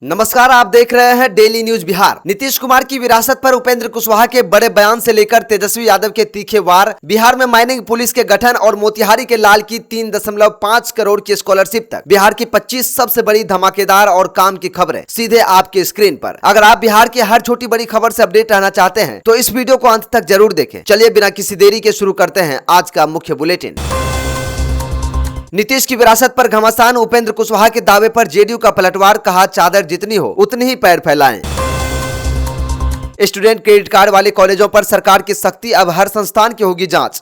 नमस्कार, आप देख रहे हैं डेली न्यूज बिहार। नीतीश कुमार की विरासत पर उपेंद्र कुशवाहा के बड़े बयान से लेकर तेजस्वी यादव के तीखे वार, बिहार में माइनिंग पुलिस के गठन और मोतिहारी के लाल की 3.5 करोड़ की स्कॉलरशिप तक बिहार की 25 सबसे बड़ी धमाकेदार और काम की खबरें सीधे आपके स्क्रीन पर। अगर आप बिहार की हर छोटी बड़ी खबर से अपडेट रहना चाहते हैं तो इस वीडियो को अंत तक जरूर देखें। चलिए बिना किसी देरी के शुरू करते हैं आज का मुख्य बुलेटिन। नीतीश की विरासत पर घमासान, उपेंद्र कुशवाहा के दावे पर जेडीयू का पलटवार, कहा चादर जितनी हो उतनी ही पैर फैलाएं। स्टूडेंट क्रेडिट कार्ड वाले कॉलेजों पर सरकार की सख्ती, अब हर संस्थान की होगी जांच।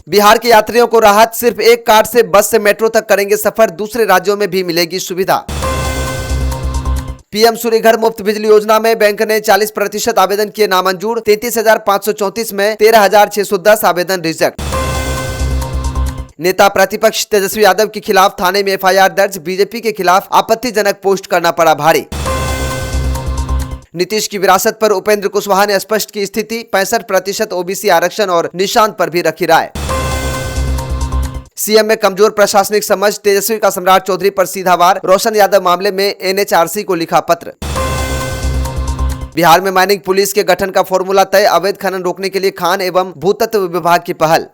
बिहार के यात्रियों को राहत, सिर्फ एक कार्ड से बस से मेट्रो तक करेंगे सफर, दूसरे राज्यों में भी मिलेगी सुविधा। पीएम सूर्य घर मुफ्त बिजली योजना में बैंक ने 40% आवेदन किए नामंजूर, 33,534 में 13,610 आवेदन रिजेक्ट। नेता प्रतिपक्ष तेजस्वी यादव के खिलाफ थाने में एफआईआर दर्ज, बीजेपी के खिलाफ आपत्तिजनक पोस्ट करना पड़ा भारी। नीतीश की विरासत पर उपेंद्र कुशवाहा ने स्पष्ट की स्थिति, 65% ओबीसी आरक्षण और निशांत पर भी रखी राय। सीएम में कमजोर प्रशासनिक समझ, तेजस्वी का सम्राट चौधरी पर सीधा वार, रोशन यादव मामले में एनएचआरसी को लिखा पत्र। बिहार में माइनिंग पुलिस के गठन का फॉर्मूला तय, अवैध खनन रोकने के लिए खान एवं भूतत्व विभाग की पहल।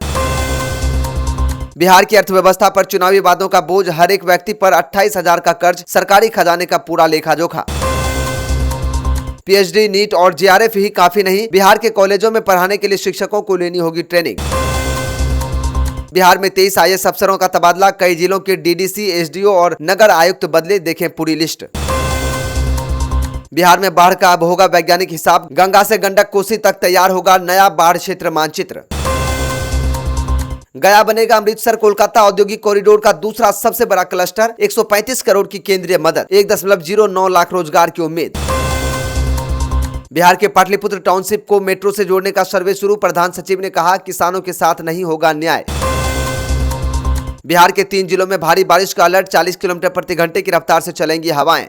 बिहार की अर्थव्यवस्था पर चुनावी वादों का बोझ, हर एक व्यक्ति पर 28,000 का कर्ज, सरकारी खजाने का पूरा लेखा जोखा। पीएचडी, नीट और जेआरएफ ही काफी नहीं, बिहार के कॉलेजों में पढ़ाने के लिए शिक्षकों को लेनी होगी ट्रेनिंग। बिहार में 23 आईएएस अफसरों का तबादला, कई जिलों के डीडीसी, एसडीओ और नगर आयुक्त बदले, देखें पूरी लिस्ट। बिहार में बाढ़ का अब होगा वैज्ञानिक हिसाब, गंगा से गंडक कोसी तक तैयार होगा नया बाढ़ क्षेत्र मानचित्र। गया बनेगा अमृतसर कोलकाता औद्योगिक कॉरिडोर का दूसरा सबसे बड़ा क्लस्टर, 135 करोड़ की केंद्रीय मदद, 1.09 लाख रोजगार की उम्मीद। बिहार के पाटलिपुत्र टाउनशिप को मेट्रो से जोड़ने का सर्वे शुरू, प्रधान सचिव ने कहा किसानों के साथ नहीं होगा न्याय। बिहार के 3 जिलों में भारी बारिश का अलर्ट, 40 किलोमीटर प्रति घंटे की रफ्तार से चलेंगी हवाएं।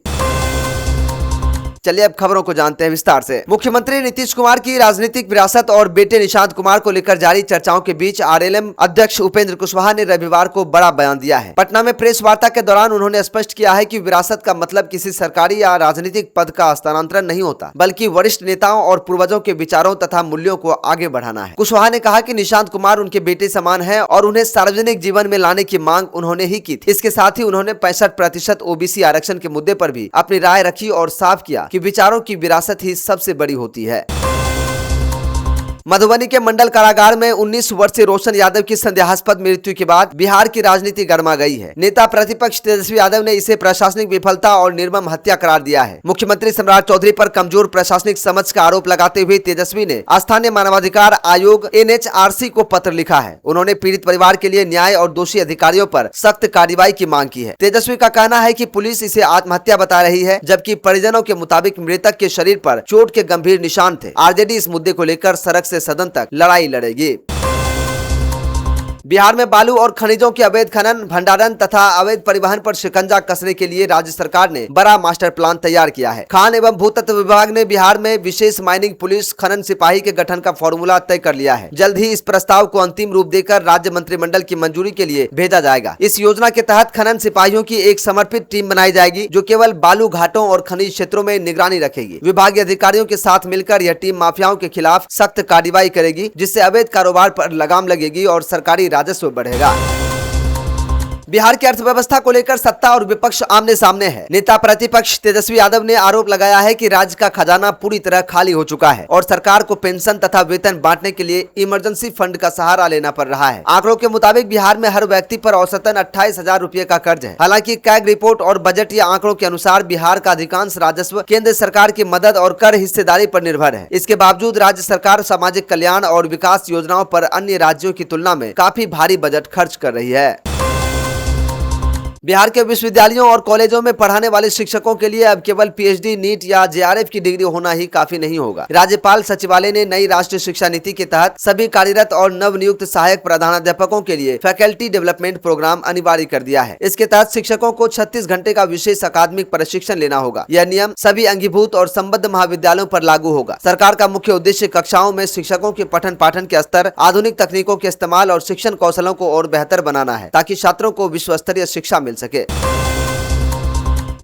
चलिए अब खबरों को जानते हैं विस्तार से। मुख्यमंत्री नीतीश कुमार की राजनीतिक विरासत और बेटे निशांत कुमार को लेकर जारी चर्चाओं के बीच आरएलएम अध्यक्ष उपेंद्र कुशवाहा ने रविवार को बड़ा बयान दिया है। पटना में प्रेस वार्ता के दौरान उन्होंने स्पष्ट किया है कि विरासत का मतलब किसी सरकारी या राजनीतिक पद का हस्तांतरण नहीं होता, बल्कि वरिष्ठ नेताओं और पूर्वजों के विचारों तथा मूल्यों को आगे बढ़ाना है। कुशवाहा ने कहा कि निशांत कुमार उनके बेटे समान है और उन्हें सार्वजनिक जीवन में लाने की मांग उन्होंने ही की थी। इसके साथ ही उन्होंने 65% ओबीसी आरक्षण के मुद्दे पर भी अपनी राय रखी और साफ किया कि विचारों की विरासत ही सबसे बड़ी होती है। मधुबनी के मंडल कारागार में 19 वर्षीय रोशन यादव की संदेहास्पद मृत्यु के बाद बिहार की राजनीति गर्मा गई है। नेता प्रतिपक्ष तेजस्वी यादव ने इसे प्रशासनिक विफलता और निर्मम हत्या करार दिया है। मुख्यमंत्री सम्राट चौधरी पर कमजोर प्रशासनिक समझ का आरोप लगाते हुए तेजस्वी ने स्थानीय मानवाधिकार आयोग एनएचआरसी को पत्र लिखा है। उन्होंने पीड़ित परिवार के लिए न्याय और दोषी अधिकारियों पर सख्त कार्रवाई की मांग की है। तेजस्वी का कहना है कि पुलिस इसे आत्महत्या बता रही है, जबकि परिजनों के मुताबिक मृतक के शरीर पर चोट के गंभीर निशान थे। आरजेडी इस मुद्दे को लेकर सड़क से सदन तक लड़ाई लड़ेगी। बिहार में बालू और खनिजों के अवैध खनन, भंडारण तथा अवैध परिवहन पर शिकंजा कसने के लिए राज्य सरकार ने बड़ा मास्टर प्लान तैयार किया है। खान एवं भूतत्व विभाग ने बिहार में विशेष माइनिंग पुलिस खनन सिपाही के गठन का फॉर्मूला तय कर लिया है। जल्द ही इस प्रस्ताव को अंतिम रूप देकर राज्य मंत्रिमंडल की मंजूरी के लिए भेजा जाएगा। इस योजना के तहत खनन सिपाहियों की एक समर्पित टीम बनाई जाएगी जो केवल बालू घाटों और खनिज क्षेत्रों में निगरानी रखेगी। विभागीय अधिकारियों के साथ मिलकर यह टीम माफियाओं के खिलाफ सख्त कार्रवाई करेगी, जिससे अवैध कारोबार पर लगाम लगेगी और सरकारी राजस्व बढ़ेगा। बिहार की अर्थव्यवस्था को लेकर सत्ता और विपक्ष आमने सामने है। नेता प्रतिपक्ष तेजस्वी यादव ने आरोप लगाया है कि राज्य का खजाना पूरी तरह खाली हो चुका है और सरकार को पेंशन तथा वेतन बांटने के लिए इमरजेंसी फंड का सहारा लेना पड़ रहा है। आंकड़ों के मुताबिक बिहार में हर व्यक्ति पर औसतन 28,000 रुपए का कर्ज है। हालांकि कैग रिपोर्ट और बजट या आंकड़ों के अनुसार बिहार का अधिकांश राजस्व केंद्र सरकार की मदद और कर हिस्सेदारी पर निर्भर है। इसके बावजूद राज्य सरकार सामाजिक कल्याण और विकास योजनाओं पर अन्य राज्यों की तुलना में काफी भारी बजट खर्च कर रही है। बिहार के विश्वविद्यालयों और कॉलेजों में पढ़ाने वाले शिक्षकों के लिए अब केवल पीएचडी, नीट या जेआरएफ की डिग्री होना ही काफी नहीं होगा। राज्यपाल सचिवालय ने नई राष्ट्रीय शिक्षा नीति के तहत सभी कार्यरत और नवनियुक्त सहायक प्रधानाध्यापकों के लिए फैकल्टी डेवलपमेंट प्रोग्राम अनिवार्य कर दिया है। इसके तहत शिक्षकों को 36 घंटे का विशेष अकादमिक प्रशिक्षण लेना होगा। यह नियम सभी अंगीभूत और संबद्ध महाविद्यालयों पर लागू होगा। सरकार का मुख्य उद्देश्य कक्षाओं में शिक्षकों के पठन पाठन के स्तर, आधुनिक तकनीकों के इस्तेमाल और शिक्षण कौशलों को और बेहतर बनाना है, ताकि छात्रों को विश्व स्तरीय शिक्षा मिल सके।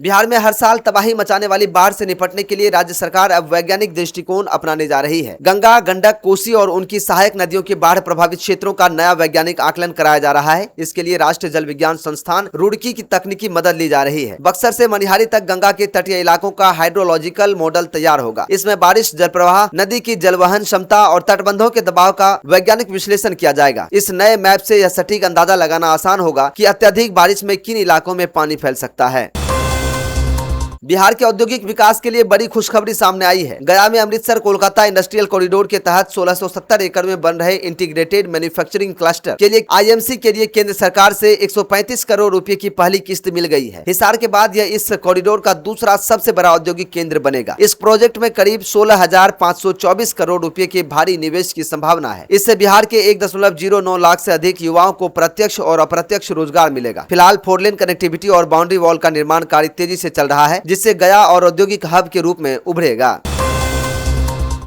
बिहार में हर साल तबाही मचाने वाली बाढ़ से निपटने के लिए राज्य सरकार अब वैज्ञानिक दृष्टिकोण अपनाने जा रही है। गंगा, गंडक, कोसी और उनकी सहायक नदियों के बाढ़ प्रभावित क्षेत्रों का नया वैज्ञानिक आकलन कराया जा रहा है। इसके लिए राष्ट्रीय जल विज्ञान संस्थान रुड़की की तकनीकी मदद ली जा रही है। बक्सर से मनिहारी तक गंगा के तटीय इलाकों का हाइड्रोलॉजिकल मॉडल तैयार होगा। इसमें बारिश, जल प्रवाह, नदी की जलवहन क्षमता और तटबंधों के दबाव का वैज्ञानिक विश्लेषण किया जाएगा। इस नए मैप से यह सटीक अंदाजा लगाना आसान होगा कि अत्यधिक बारिश में किन इलाकों में पानी फैल सकता है। बिहार के औद्योगिक विकास के लिए बड़ी खुशखबरी सामने आई है। गया में अमृतसर कोलकाता इंडस्ट्रियल कॉरिडोर के तहत 1670 एकड़ में बन रहे इंटीग्रेटेड मैन्युफैक्चरिंग क्लस्टर के लिए आईएमसी के लिए केंद्र सरकार से 135 करोड़ रुपए की पहली किस्त मिल गई है। हिसार के बाद यह इस कॉरिडोर का दूसरा सबसे बड़ा औद्योगिक केंद्र बनेगा। इस प्रोजेक्ट में करीब 16,524 करोड़ रुपए के भारी निवेश की संभावना है। इससे बिहार के 1.09 लाख से अधिक युवाओं को प्रत्यक्ष और अप्रत्यक्ष रोजगार मिलेगा। फिलहाल 4 लेन कनेक्टिविटी और बाउंड्री वॉल का निर्माण कार्य तेजी से चल रहा है, जिससे गया और औद्योगिक हब के रूप में उभरेगा।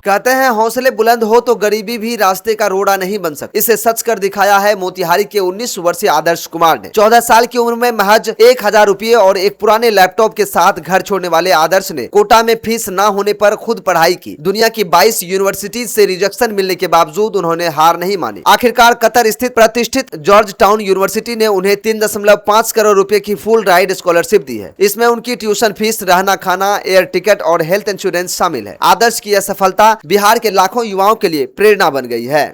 कहते हैं हौसले बुलंद हो तो गरीबी भी रास्ते का रोड़ा नहीं बन सकती। इसे सच कर दिखाया है मोतिहारी के 19 वर्षीय आदर्श कुमार ने। 14 साल की उम्र में महज 1,000 रुपये और एक पुराने लैपटॉप के साथ घर छोड़ने वाले आदर्श ने कोटा में फीस न होने पर खुद पढ़ाई की। दुनिया की 22 यूनिवर्सिटी से रिजेक्शन मिलने के बावजूद उन्होंने हार नहीं मानी। आखिरकार कतर स्थित प्रतिष्ठित जॉर्ज टाउन यूनिवर्सिटी ने उन्हें 3.5 करोड़ रुपए की फुल राइड स्कॉलरशिप दी है। इसमें उनकी ट्यूशन फीस, रहना खाना, एयर टिकट और हेल्थ इंश्योरेंस शामिल है। आदर्श की यह सफलता बिहार के लाखों युवाओं के लिए प्रेरणा बन गई है।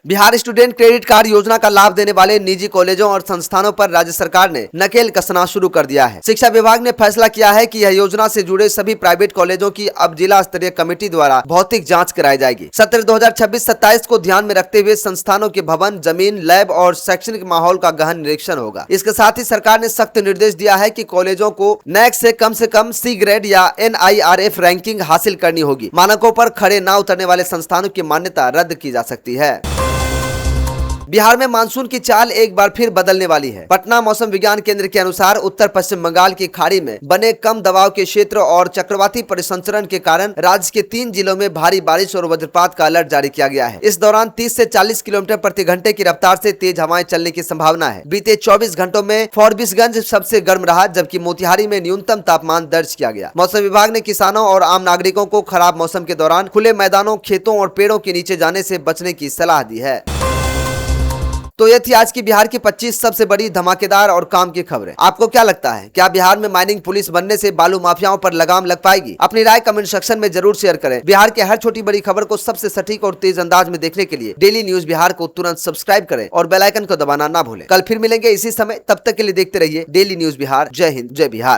बिहार स्टूडेंट क्रेडिट कार्ड योजना का लाभ देने वाले निजी कॉलेजों और संस्थानों पर राज्य सरकार ने नकेल कसना शुरू कर दिया है। शिक्षा विभाग ने फैसला किया है कि यह योजना से जुड़े सभी प्राइवेट कॉलेजों की अब जिला स्तरीय कमेटी द्वारा भौतिक जांच कराई जाएगी। सत्र 2026-27 को ध्यान में रखते हुए संस्थानों के भवन, जमीन, लैब और शैक्षणिक माहौल का गहन निरीक्षण होगा। इसके साथ ही सरकार ने सख्त निर्देश दिया है कि कॉलेजों को नैक से कम C ग्रेड या NIRF रैंकिंग हासिल करनी होगी। मानकों पर खड़े न उतरने वाले संस्थानों की मान्यता रद्द की जा सकती है। बिहार में मानसून की चाल एक बार फिर बदलने वाली है। पटना मौसम विज्ञान केंद्र के अनुसार उत्तर पश्चिम बंगाल की खाड़ी में बने कम दबाव के क्षेत्र और चक्रवाती परिसंचरण के कारण राज्य के 3 जिलों में भारी बारिश और वज्रपात का अलर्ट जारी किया गया है। इस दौरान 30 से 40 किलोमीटर प्रति घंटे की रफ्तार से तेज हवाएं चलने की संभावना है। बीते 24 घंटों में फॉरबिसगंज सबसे गर्म रहा, जबकि मोतिहारी में न्यूनतम तापमान दर्ज किया गया। मौसम विभाग ने किसानों और आम नागरिकों को खराब मौसम के दौरान खुले मैदानों, खेतों और पेड़ों के नीचे जाने से बचने की सलाह दी है। तो ये थी आज की बिहार की 25 सबसे बड़ी धमाकेदार और काम की खबरें। आपको क्या लगता है, क्या बिहार में माइनिंग पुलिस बनने से बालू माफियाओं पर लगाम लग पाएगी? अपनी राय कमेंट सेक्शन में जरूर शेयर करें। बिहार के हर छोटी बड़ी खबर को सबसे सटीक और तेज अंदाज में देखने के लिए डेली न्यूज बिहार को तुरंत सब्सक्राइब करें और बेल आइकन को दबाना ना भूलें। कल फिर मिलेंगे इसी समय, तब तक के लिए देखते रहिए डेली न्यूज बिहार। जय हिंद, जय बिहार।